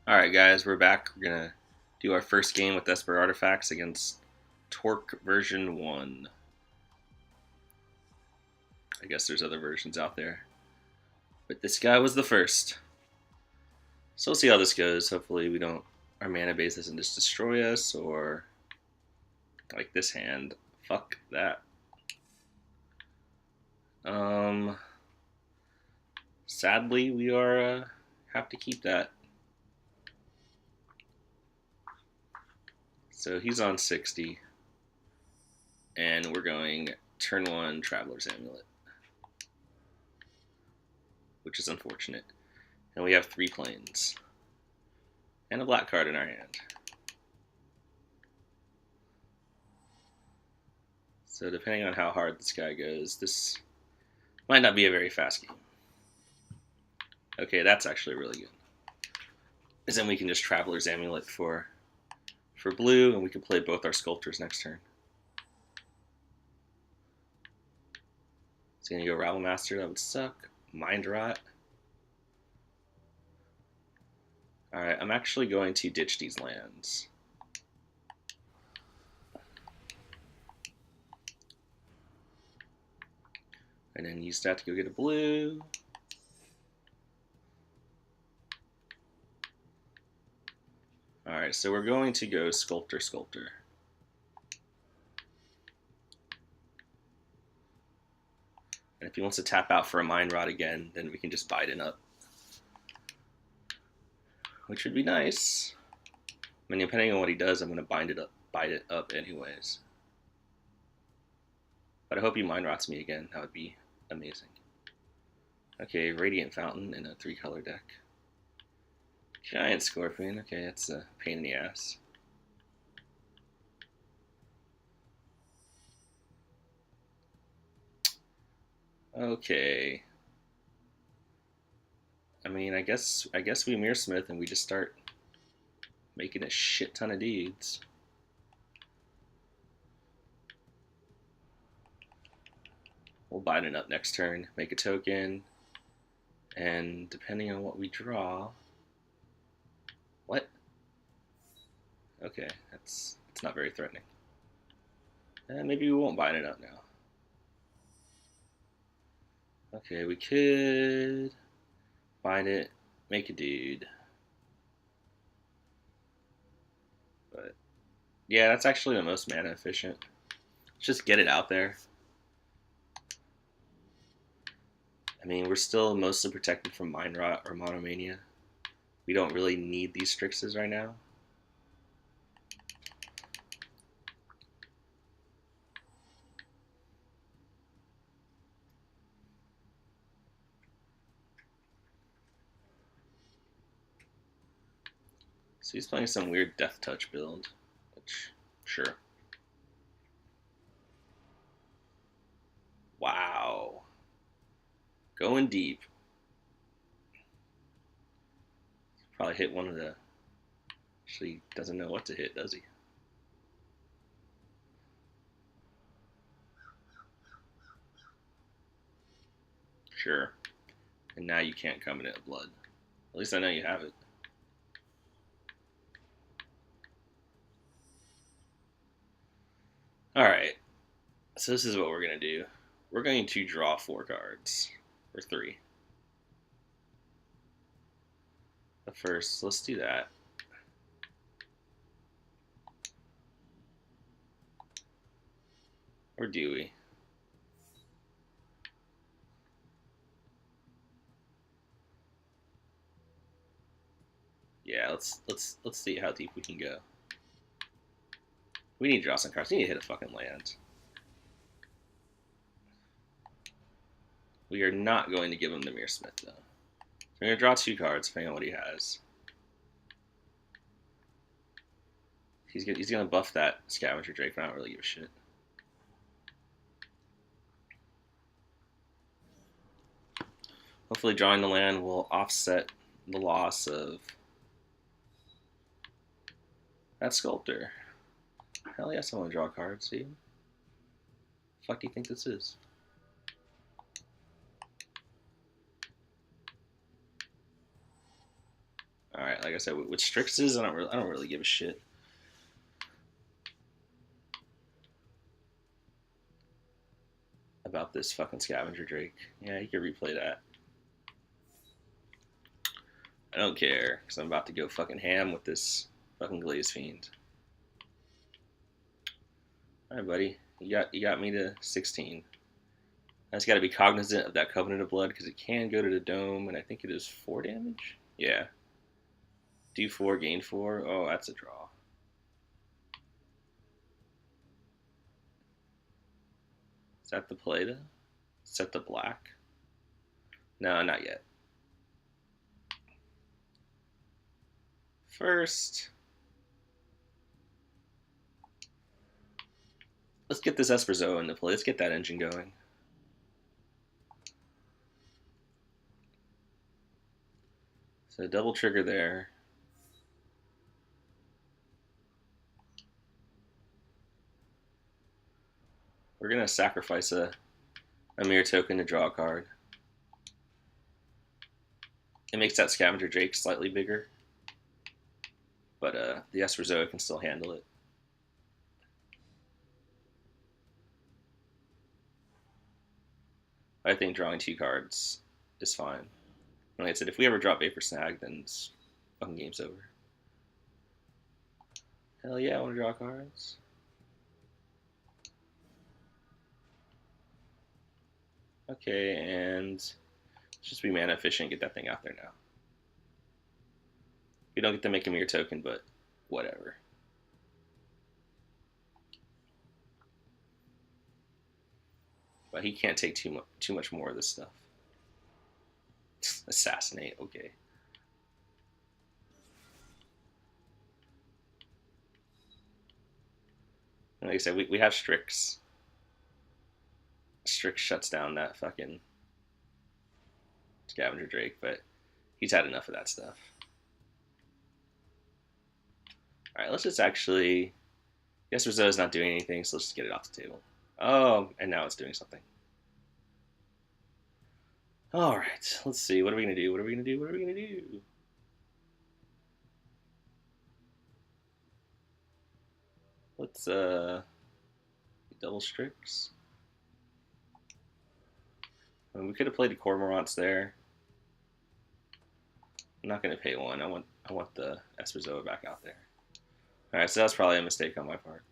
Alright guys, we're back. We're gonna do our first game with Esper artifacts against Torque version 1. I guess there's other versions out there. But this guy was the first. So we'll see how this goes. Hopefully our mana base doesn't just destroy us, or like this hand. Fuck that. Sadly we have to keep that. So he's on 60. And we're going turn 1 Traveler's Amulet, which is unfortunate. And we have 3 planes. And a black card in our hand. So depending on how hard this guy goes, this might not be a very fast game. Okay, that's actually really good. Because then we can just Traveler's Amulet for blue, and we can play both our Sculptors next turn. It's going to go Rabble Master, that would suck. Mind Rot. Alright, I'm actually going to ditch these lands. And then use that to go get a blue. Alright, so we're going to go Sculptor. And if he wants to tap out for a Mind Rot again, then we can just bite it up. Which would be nice. I mean, depending on what he does, I'm going to bite it up anyways. But I hope he Mind Rots me again. That would be amazing. Okay, Radiant Fountain in a 3-color deck. Giant Scorpion. Okay, that's a pain in the ass. Okay. I mean, I guess we Mirror Smith and we just start making a shit ton of deeds. We'll bite it up next turn, make a token, and depending on what we draw... What? Okay, it's not very threatening. And maybe we won't bite it up now. Okay, we could bind it, make a dude. But yeah, that's actually the most mana efficient. Just get it out there. I mean, we're still mostly protected from Mind Rot or Monomania. We don't really need these Strixes right now. So he's playing some weird Death Touch build, which, sure. Wow. Going deep. Probably hit one of the... Actually, doesn't know what to hit, does he? Sure. And now you can't Covenant of Blood. At least I know you have it. Alright. So this is what we're going to do. We're going to draw 4 cards. Or 3. But first, let's do that. Or do we? Yeah, let's see how deep we can go. We need to draw some cards. We need to hit a fucking land. We are not going to give him the Mirror Smith, though. We're going to draw 2 cards, depending on what he has. He's going to buff that Scavenger Drake, but I don't really give a shit. Hopefully drawing the land will offset the loss of that Sculptor. Hell yes, I want to draw cards, see? The fuck do you think this is? Alright, like I said, with Strixes, I don't really give a shit. About this fucking Scavenger Drake. Yeah, you can replay that. I don't care, because I'm about to go fucking ham with this fucking Glaze Fiend. Alright, buddy. You got me to 16. I just gotta be cognizant of that Covenant of Blood, because it can go to the Dome, and I think it is 4 damage? Yeah. Do 4, gain 4. Oh, that's a draw. Is that the play, though? Set the black? No, not yet. First, let's get this Esper Zoa into play. Let's get that engine going. So double trigger there. We're going to sacrifice a mirror token to draw a card. It makes that Scavenger Drake slightly bigger, but the Esper Zoa can still handle it. I think drawing 2 cards is fine. Like I said, if we ever drop Vapor Snag, then it's fucking game's over. Hell yeah, I want to draw cards. Okay, and just be mana efficient, get that thing out there now. We don't get to make a mirror token, but whatever. But he can't take too much more of this stuff. Assassinate, okay. And like I said, we have Strix. Strix shuts down that fucking Scavenger Drake, but he's had enough of that stuff. Alright, let's just actually... Yes, Zoa's not doing anything, so let's just get it off the table. Oh, and now it's doing something. Alright, let's see. What are we going to do? What are we going to do? What are we going to do? Let's, double Strix. I mean, we could have played the Cormorants there. I'm not going to pay 1. I want the Esper Zoa back out there. Alright, so that's probably a mistake on my part.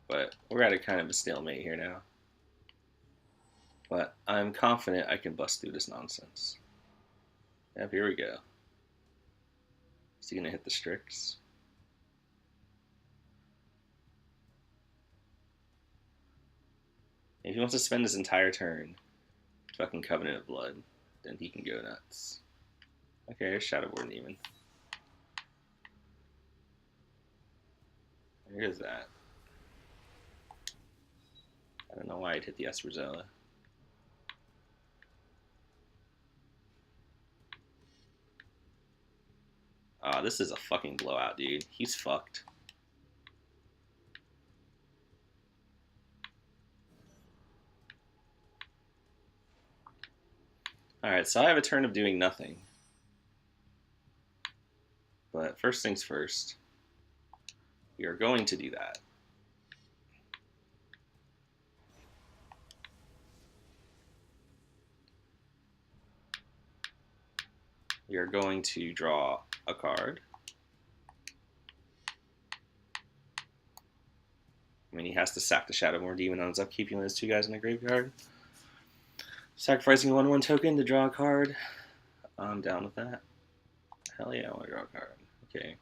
But we're at a kind of a stalemate here now. But I'm confident I can bust through this nonsense. Yep, here we go. Is he going to hit the Strix? If he wants to spend his entire turn fucking Covenant of Blood, then he can go nuts. Okay, there's Shadowborn Demon. Here's that. I don't know why I'd hit the Esper Zoa. Ah, this is a fucking blowout, dude. He's fucked. Alright, so I have a turn of doing nothing. But first things first, we are going to do that. We are going to draw a card. I mean, he has to sack the Shadowborn Demon on his upkeep, keeping those 2 guys in the graveyard. Sacrificing a 1/1 token to draw a card. I'm down with that. Hell yeah, I want to draw a card. Okay.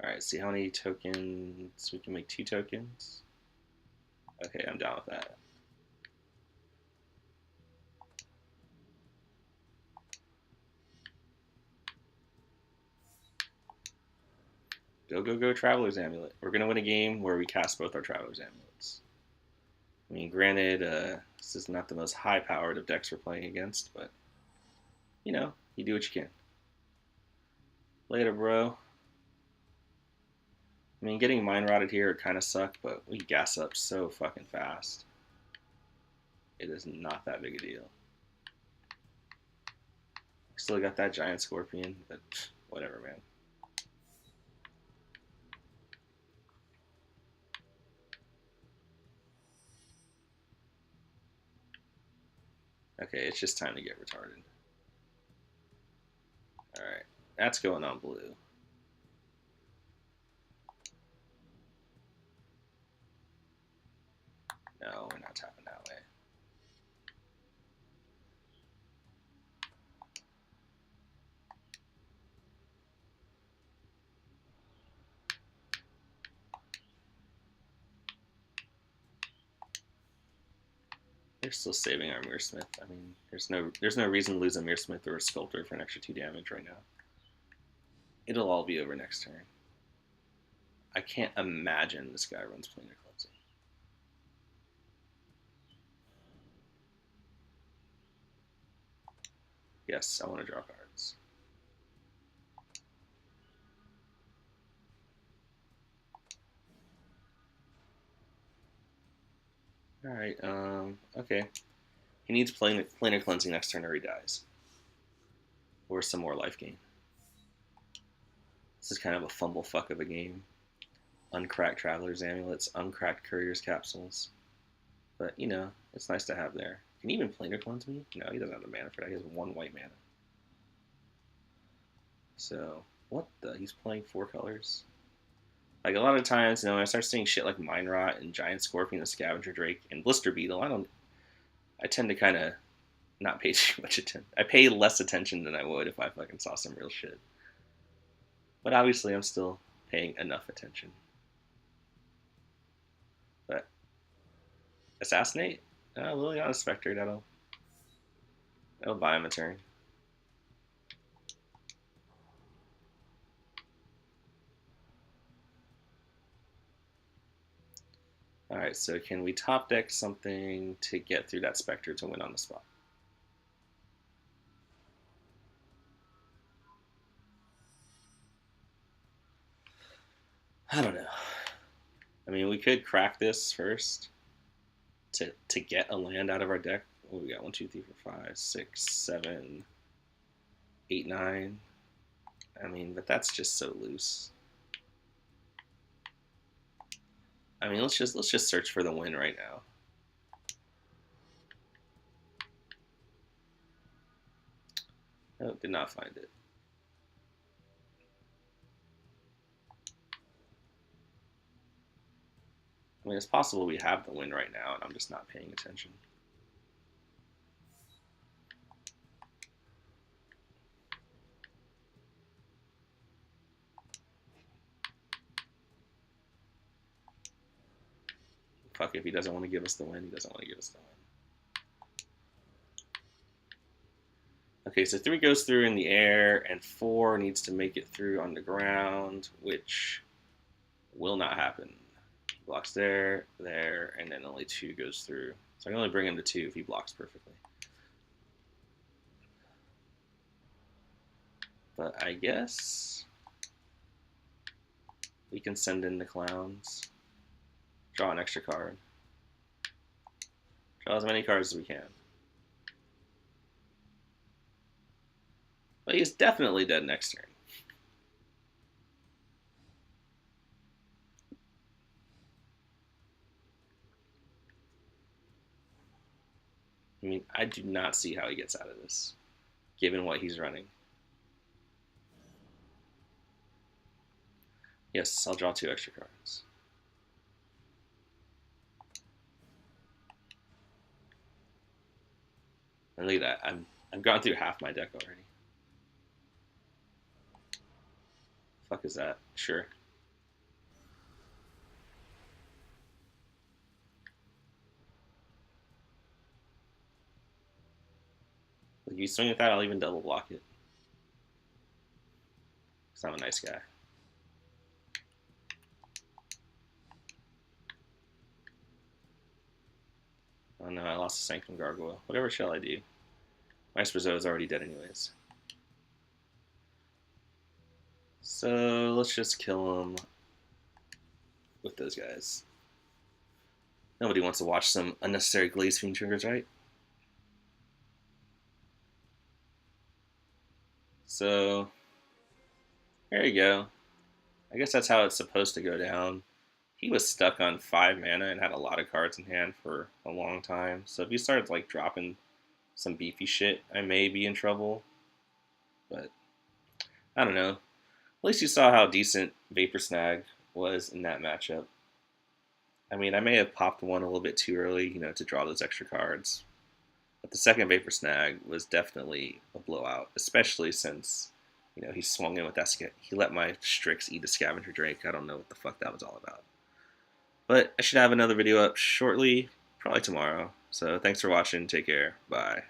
Alright, see how many tokens? We can make 2 tokens. Okay, I'm down with that. Go, go, go, Traveler's Amulet. We're going to win a game where we cast both our Traveler's Amulets. I mean, granted, this is not the most high-powered of decks we're playing against, but, you know, you do what you can. Later, bro. I mean, getting mine rotted here would kind of suck, but we gas up so fucking fast. It is not that big a deal. Still got that giant scorpion, but whatever, man. Okay, it's just time to get retarded. Alright, that's going on blue. No, we're not tapping that way. They're still saving our Mirrorsmith. I mean, there's no reason to lose a Mirrorsmith or a Sculptor for an extra 2 damage right now. It'll all be over next turn. I can't imagine this guy runs Planar Cleansing. Yes, I want to draw cards. Alright, okay. He needs Planar Cleansing next turn or he dies. Or some more life gain. This is kind of a fumble fuck of a game. Uncracked Traveler's Amulets, uncracked Courier's Capsules. But, you know, it's nice to have there. Can he even Planar Cleanse me? No, he doesn't have the mana for that. He has 1 white mana. So, what the? He's playing 4 colors? Like, a lot of times, you know, when I start seeing shit like Mine Rot and Giant Scorpion and Scavenger Drake and Blister Beetle, I tend to kind of not pay too much attention. I pay less attention than I would if I fucking saw some real shit. But obviously, I'm still paying enough attention. But Assassinate? Liliana Spectre, that'll buy him a turn. Alright, so can we top deck something to get through that Spectre to win on the spot? I don't know. I mean, we could crack this first to get a land out of our deck. Oh, we got 1, 2, 3, 4, 5, 6, 7, 8, 9. I mean, but that's just so loose. I mean, let's just search for the win right now. Oh, did not find it. I mean, it's possible we have the win right now, and I'm just not paying attention. Fuck, if he doesn't want to give us the win, he doesn't want to give us the win. Okay, so 3 goes through in the air, and 4 needs to make it through on the ground, which will not happen. He blocks there, and then only 2 goes through. So I can only bring him to 2 if he blocks perfectly. But I guess we can send in the clowns. Draw an extra card. Draw as many cards as we can. But he's definitely dead next turn. I mean, I do not see how he gets out of this, given what he's running. Yes, I'll draw 2 extra cards. And look at that, I've gone through half my deck already. Fuck is that? Sure. If you swing with that, I'll even double block it. Because I'm a nice guy. Oh no, I lost the Sanctum Gargoyle. Whatever shall I do? My Sperzo is already dead anyways. So let's just kill him with those guys. Nobody wants to watch some unnecessary Glaze Fiend triggers, right? So, there you go. I guess that's how it's supposed to go down. He was stuck on 5 mana and had a lot of cards in hand for a long time. So if he started like dropping some beefy shit, I may be in trouble. But I don't know. At least you saw how decent Vapor Snag was in that matchup. I mean, I may have popped one a little bit too early, to draw those extra cards. But the second Vapor Snag was definitely a blowout, especially since, he swung in with that. He let my Strix eat a Scavenger Drake. I don't know what the fuck that was all about. But I should have another video up shortly, probably tomorrow. So thanks for watching. Take care. Bye.